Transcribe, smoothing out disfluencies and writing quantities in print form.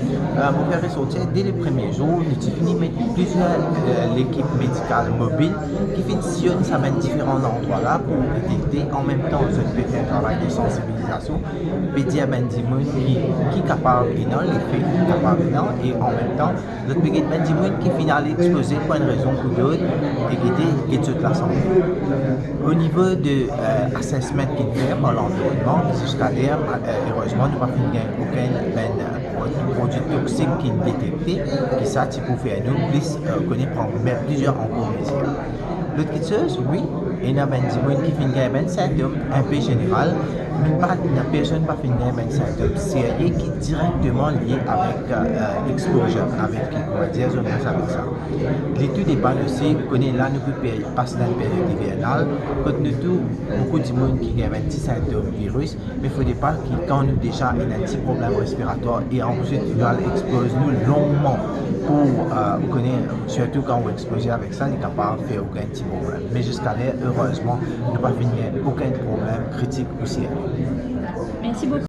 Mon père est sorti dès les premiers jours. Nous avons fini mettre plusieurs l'équipe médicale mobile qui fonctionne ça met différents endroits là pour détecter en même temps je peux faire un travail de sensibilisation et dire ben qui est capable et non les faits capable et non et en même temps je peux dire ben qui finalement exposé pour une raison ou d'autre et qui est toute la santé. Au niveau de assessment qu'il fait par l'environnement, jusqu'à l'air, heureusement, nous n'avons pas aucun produit toxique qui est détecté, qui ça, tu peux faire nous plus connaître plusieurs encore mesures. L'autre chose, oui, il y a des gens qui font un symptôme un peu général, mais pas une personne pas finir un symptôme sérieux qui est directement lié avec exposure, avec qui on va dire, avec ça. L'étude dépend aussi, connaît là, nous pouvons passer dans une période hivernale, quand nous tous, beaucoup de monde qui ont un petit symptôme virus, mais il ne faut pas que quand nous déjà un petit problème respiratoire et ensuite nous expose nous longuement pour connaître, surtout quand on est exposé avec ça, on est capable de faire aucun petit problème. Mais jusqu'à là, heureusement, nous n'avons pas fini aucun problème critique ou sérieux. Merci beaucoup.